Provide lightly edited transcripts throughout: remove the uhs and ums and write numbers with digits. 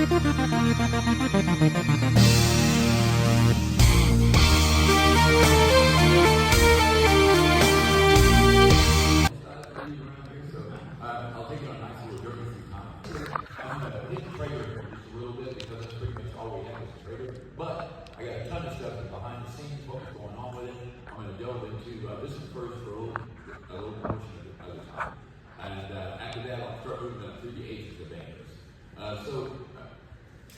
I'll take it on a nice little journey through time. I'm going to hit the trailer just a little bit because that's pretty much all we have is the trailer. But I got a ton of stuff behind the scenes, what was going on with it. I'm going to delve into this is first for a little portion of the time. And after that, I'll start moving up through the ages of Angus.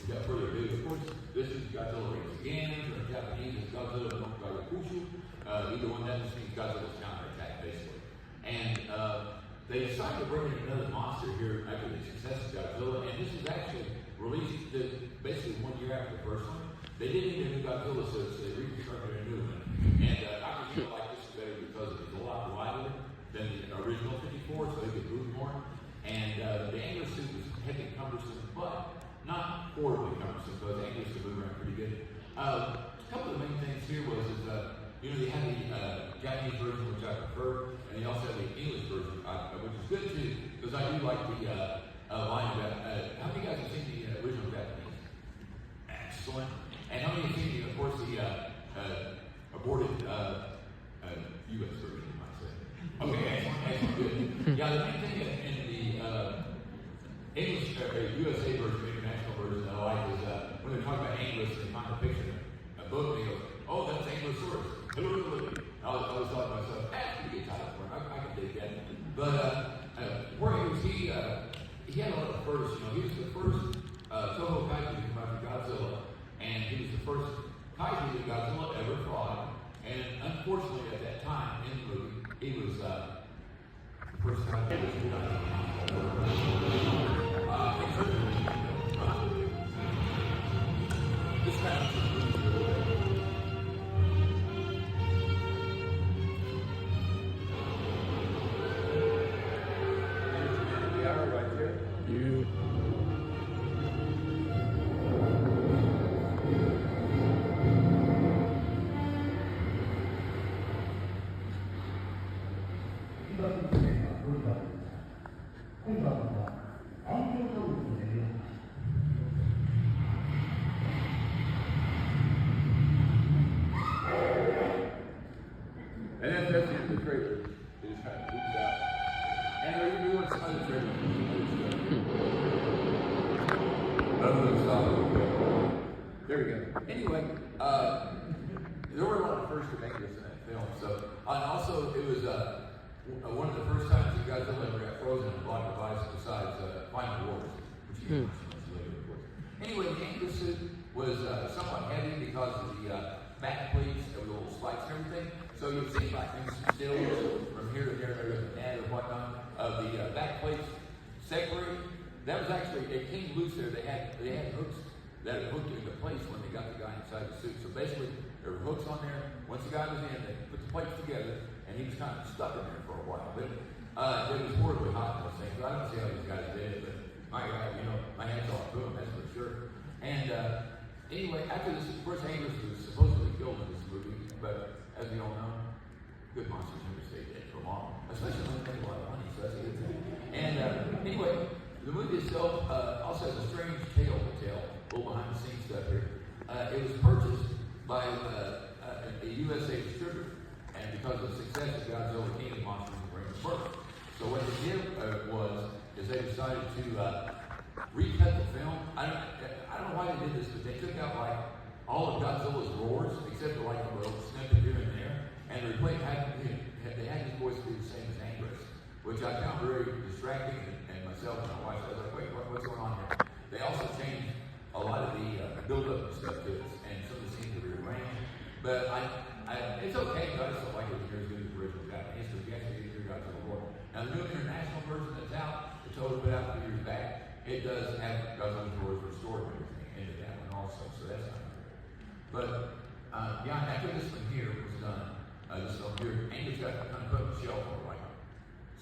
Without further ado, of course, this is Godzilla Race Again. In Japanese, it's Godzilla no Garukushu. Either one, that just means Godzilla's counterattack, basically. And they decided to bring in another monster here after the success of Godzilla, and this was actually released basically 1 year after the first one. They didn't need a new Godzilla suit, so they reconstructed a new one. And I feel like this is better because it was a lot wider than the original 54, so they could move more. And the Angular suit was heavy and cumbersome, but not horribly cumbersome, because Angular could move around pretty good. A couple of the main things here was you know, they had the Japanese version, which I prefer, and they also have the English version, which is good too, because I do like the line of how many guys have seen the original Japanese? Excellent. And how many have seen, of course, the aborted U.S. version, you might say? Okay, excellent, good. Yeah, the main thing in the English, USA version, international version that I like is when they're talking about English, they find a picture of a book, and they go, oh, that's Ankylosaurus. I was talking to myself, that's a pretty good title for him. I can dig that. But where he had a lot of firsts. You know, he was the first Toho kaiju to come out of Godzilla, and he was the first kaiju that Godzilla ever fought. And unfortunately, at that time in the movie, he was the first time ever to this kind of and that's the end of the trailer. They just kind of moved out. And they're even doing some other trailers. None of them stop. There we go. Anyway, there were a lot of firsts to make this in that film. So, and also, it was one of the first times that Godzilla ever got frozen in a block device besides Final Wars, which you can watch later, of course. Anyway, the Ankylo suit was somewhat heavy because of the back plates, there were little spikes and everything. So you'd see like things still from here to there, there was an ad or whatnot of the back plates separated. That was actually, it came loose there. They had hooks that hooked into place when they got the guy inside the suit. So basically, there were hooks on there. Once the guy was in, they put the plates together, and he was kind of stuck in there for a while. But it was horribly hot in those things. I don't see how these guys did it, but my hands off to them, that's for sure. And anyway, after this, of course, Angus was supposedly killed in this movie, but as we all know, good monsters never stay dead for long, especially when they make a lot of money, so that's a good thing. And anyway, the movie itself also has a strange tale to tell, a little behind the scenes stuff here. It was purchased by a USA distributor, and because of the success of Godzilla King of Monsters and Rings of Birth. So what they did is they decided to recut the film. I don't know why they did this, but they took out like all of Godzilla's roars, except for like a little snippet here and there, and they had his voice be the same as Angus, which I found very distracting, and myself and my wife, I was like, wait, what's going on here? They also changed a lot of the build-up and stuff to it, and some of the scenes were rearranged. But it's okay, but I just don't like it as good as the original Japanese, because you actually get your Godzilla roar. Now the new international version that's out, the Toho put out a few years back, it does have Godzilla's roars restored and everything into that one also, so that's not good. But yeah, after this one here was done, this film here, Angus got kind of put on the shelf for like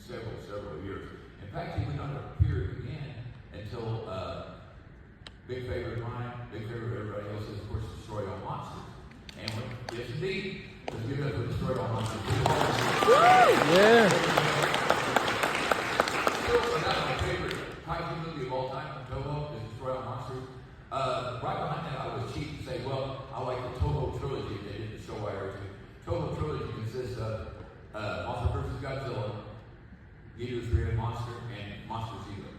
several years. In fact, he would not appear again until big favorite of mine, big favorite of everybody else is, of course, Destroy All Monsters. And yes, indeed, let's give it up for Destroy All Monsters. Yeah. Still, not my favorite kaiju movie of all all time from Toho is Destroy All Monsters. Right behind that, I was cheap to say, well, I like the Toho trilogy they did the show I originally. Toho trilogy consists of Monster vs. Godzilla, Ghidorah's Created Monster, and Monster Zero.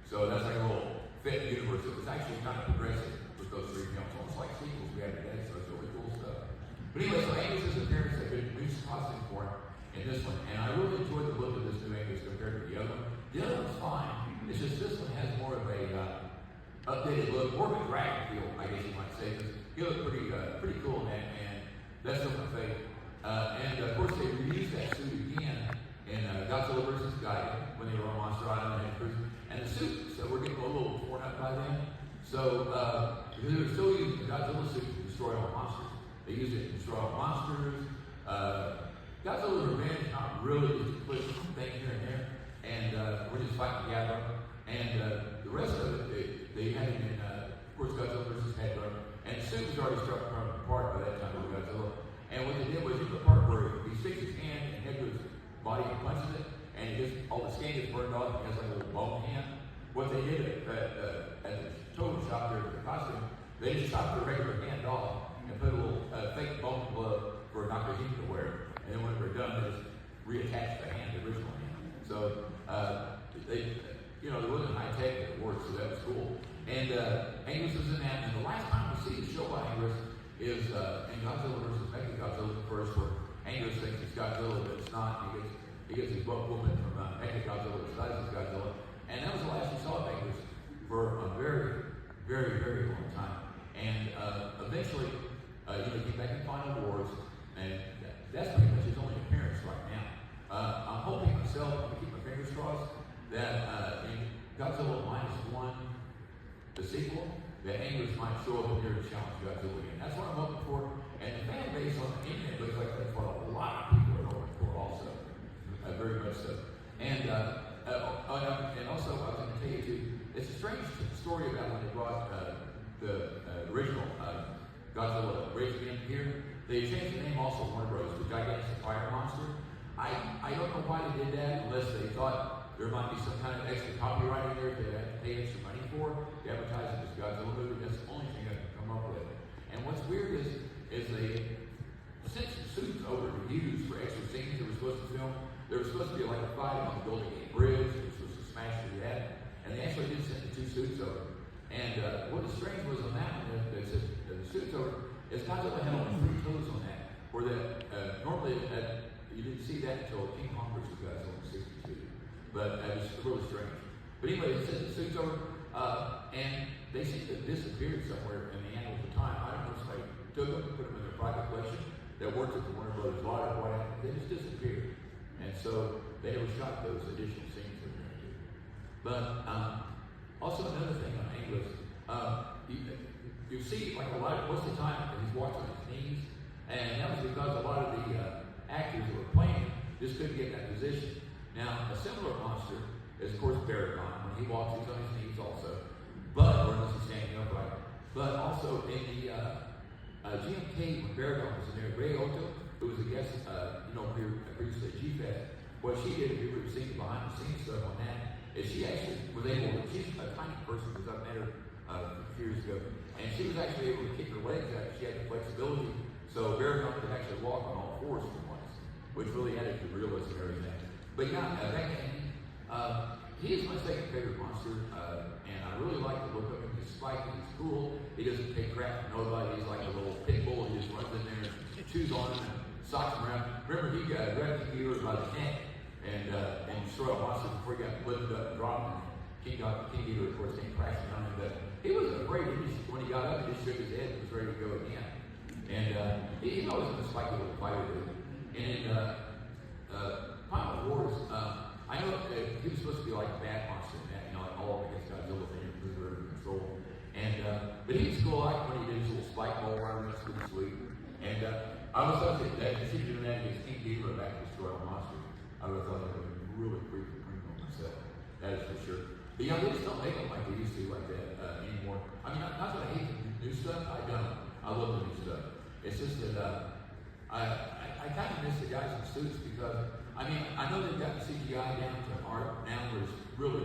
So that's like a little fit universe. It was actually kind of progressive with those three films, almost like sequels we had today, so it's really cool stuff. But anyway, so Angus's appearance had been new costume for him in this one, and I really enjoyed the look of this new Angus compared to the other one. The other one's fine. It's just this one has more of a updated look, more of a dragon feel, I guess you might say, because he looked pretty cool in that, and that's still my favorite. And of course, they reused that suit again in Godzilla vs. Gaiden when they were on Monster Island and Cruise. And the suits were getting a little torn up by then. So, because they were still using the Godzilla suit to destroy all monsters. They used it to destroy all monsters. Godzilla's Revenge, not really just a quick thing here and there. And we're just fighting Ghidorah. And the rest of it, they had him in, of course, Godzilla vs. Hedorah. And the suit was already struck apart by that time with Godzilla. And what they did was, in the part where he sticks his hand in Hedorah's body and punches it, and all the skin gets burned off, and he has like a little bone hand. What they did at the Toho shop there, the costume, they just chopped the regular hand off and put a little fake bone glove for Nakajima to wear. And then when they were done, they just reattached the hand, the original hand. So there wasn't high tech that worked, so that was cool. And Angus was in that, and the last time we see the show by Angus is in Godzilla vs. Mechagodzilla the first, where Angus thinks it's Godzilla, but it's not. He gets his butt whooping from Mechagodzilla disguised as Godzilla. And that was the last we saw of Angus for a very, very, very long time. And eventually, he came back in Final Wars, and that's pretty much his only appearance right now. I'm hoping myself, I'm going to keep my fingers crossed, that in Godzilla -1, the sequel, that Angus might show up here to challenge Godzilla again. That's what I'm hoping for. And the fan base on the internet looks like that's what a lot of people are hoping for also. Very much so. And also, I was going to tell you too, it's a strange story about when they brought the original Godzilla Rage Again here. They changed the name also, Warner Bros. To Gigantic Fire Monster. I don't know why they did that unless they thought there might be some kind of extra copyright in there that they had to pay extra money for to advertise it as Godzilla movie. That's the only thing I can come up with. And what's weird is they sent some suits over to use for extra scenes they were supposed to film. There was supposed to be like a fight on the Golden Gate Bridge. They were supposed to smash through that. And they actually did send the two suits over. And what was strange was on that one, they said the suits over, it's Godzilla had only 3 toes on that. Where that, normally you didn't see that until King Kong vs. Godzilla in 62. But it was really strange. But anyway, they sent the suits over, and they seem to have disappeared somewhere in the annals of time. I don't know if somebody took them, put them in their private collection that worked at the Warner Brothers lot or what happened. They just disappeared. And so they never shot those additional scenes that they're going to do. But also another thing on Angus, you see like a lot of, most of the time he's walking on his knees, and that was because a lot of the actors who were playing just couldn't get in that position. Now, a similar monster is of course Baragon. When he walks, he's on his knees also, but or unless he's standing upright. But also in the GMK when Baragon was in there, Ray Otto, who was a guest, previously at G-Fest, what she did, if you ever seen behind the scenes stuff on that, is she actually was able to, she's a tiny person because I met her a few years ago, and she was actually able to kick her legs out. She had the flexibility, so Baragon could actually walk on all fours for once, which really added to the realism and everything. But yeah, he is my second favorite monster, and I really like the look of him. He's spiky, he's cool, he doesn't take crap from nobody, he's like a little pit bull, he just runs in there and chews on him and socks him around. Remember, he grabbed King Ghidorah by the neck and destroyed a monster before he got lifted up and dropped him. King Ghidorah, of course, came crashing on him, but he wasn't afraid. When he got up, he just shook his head and was ready to go again. And he always been a spiky little fighter, dude. And in Final Wars, I know he was supposed to be like a bad monster in that, like all up against Godzilla thing, because they're under control. And but he was cool. I like when he did his little spike ball running, that's pretty sweet. And I always thought that if he doing that against King Ghidorah back to destroy all monsters, I would have thought that would have been really creepy criminal myself. That is for sure. But yeah, they just don't make them like they used to like that anymore. I mean, not that I hate the new stuff. I don't. I love the new stuff. It's just that I kind of miss the guys in suits because, I mean, I know they've got the CGI down to art now where it's really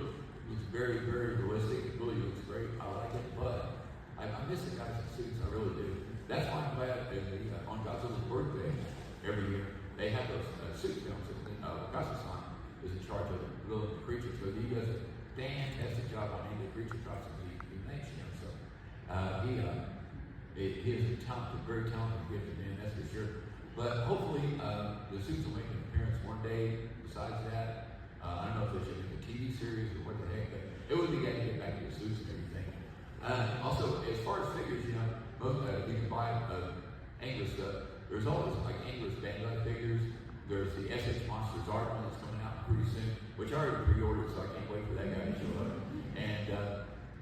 It's very, very realistic. It really looks great. I like it, but I miss the guys in suits. I really do. That's why I'm glad on Godzilla's birthday every year they have those suit films. Godzilla is in charge of the little creatures, so he does a fantastic job on any of the creature costumes he makes. So he is a talented, very talented, gifted man. That's for sure. But hopefully the suits will make an appearance one day. Besides that, I don't know if they should make a TV series or what the heck, but it would be good to get back to the suits and everything. Also, as far as figures, most you can buy Anglers stuff. There's always like Anglers Bandai figures. There's the SH Monsters art one that's coming out pretty soon, which I already pre-ordered, so I can't wait for that guy to show up. And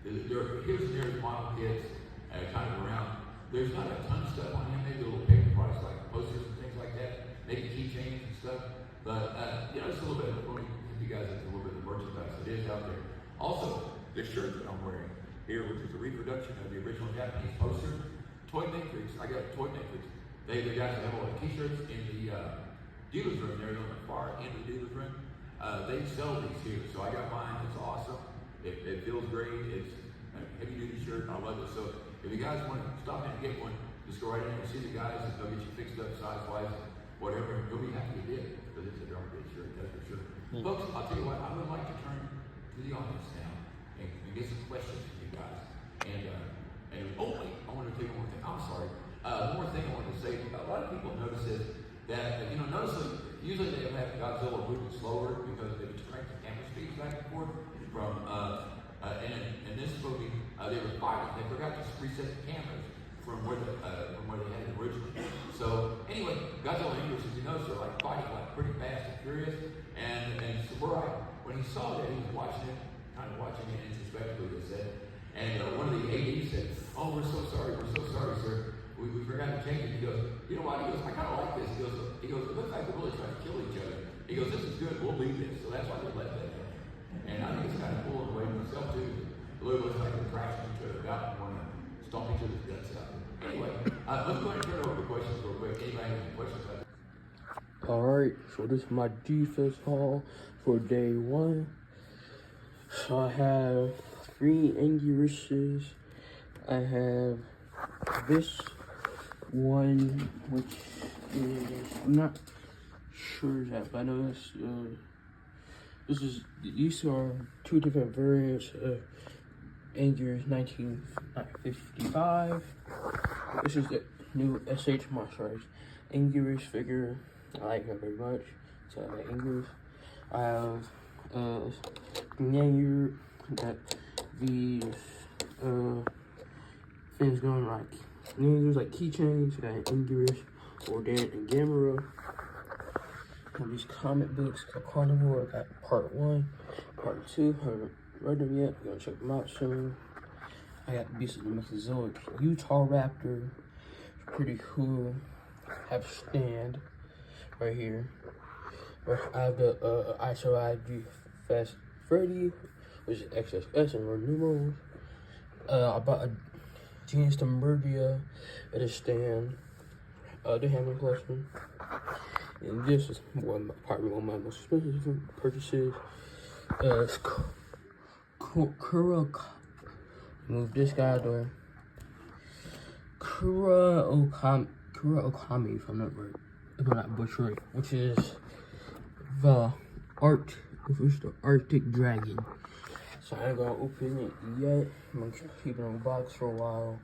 here's and there's model kits kind of around. There's not a ton of stuff on him, maybe a little paper products like posters and things like that, maybe keychains and stuff. But it's a little bit of funny if you guys have a little bit of the merchandise that is out there. Also, the shirt that I'm wearing here, which is a reproduction of the original Japanese poster. Toy Matrix, I got Toy Matrix. The guys that have all the t-shirts in the dealer's room, they're on the far end of the dealer's room. They sell these here, so I got mine. It's awesome. It feels great. It's a heavy duty shirt, and I love it. So if you guys want to stop in and get one, just go right in and see the guys, and they'll get you fixed up size-wise, whatever, and you'll be happy you did, because it's a darn good shirt, that's for sure. Folks, I'll tell you what, I would like to turn to the audience now and get some questions from you guys. And wait, I want to tell you one more thing. I'm sorry. One more thing I wanted to say. A lot of people notice this, that, usually they have Godzilla moving slower because they crank the camera speeds back and forth from, in this movie, they were fighting. They forgot to reset the cameras from where they had it originally. So anyway, Godzilla English, as you notice, are like fighting like pretty fast and furious. And Tsuburaya, when he saw that, he was watching it introspectively, they said. And one of the ADs said, "Oh, we're so sorry, sir. We forgot to change it." He goes, "You know what?" He goes, "I kind of like this." He goes, "It looks like we're really trying to kill each other." He goes, "This is good. We'll leave this." So that's why they let that happen. And I think it's kind of cool in a way myself too. It looks like they're crashing each other out and want to stomp each other's guts out. Anyway, let's go ahead and turn it over to questions real quick. Anybody have any questions? Alright, so this is my defense haul for day 1. So I have 3 Anguruses. I have this one, which is, I'm not sure that, but I know these are 2 different variants of Angurus 1955. This is the new SH Monsters Angurus figure. I like it very much. So I like Angurus. I have Angur that these things going like Angurus like keychains. I got Angurus, Ordan, and Gamera. These comic books called Carnivore. I got part 1, part 2. I haven't read them yet. I'm gonna check them out soon. I got Beast of the Mesozoic Utah Raptor. It's pretty cool. I have stand right here. I have the ISO IG Fast Freddy, which is XSS and numerals. I bought a Genius Tsuburaya at a stand. The Hammer collection. And this is probably one of my most expensive purchases. It's move this guy out there. Kura Okami, if I'm not butchering, which is the Arctic Dragon. So I ain't gonna open it yet. I'm gonna keep it in a box for a while.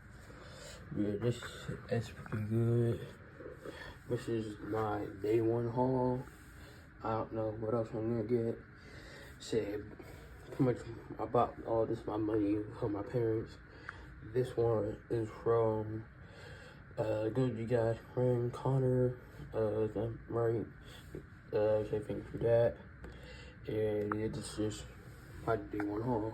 Yeah, this is pretty good. This is my day 1 haul. I don't know what else I'm gonna get. Pretty much I bought all this my money from my parents. This one is from good guy friend Connor. Right. Say thank you for that. And it's just my day 1 haul.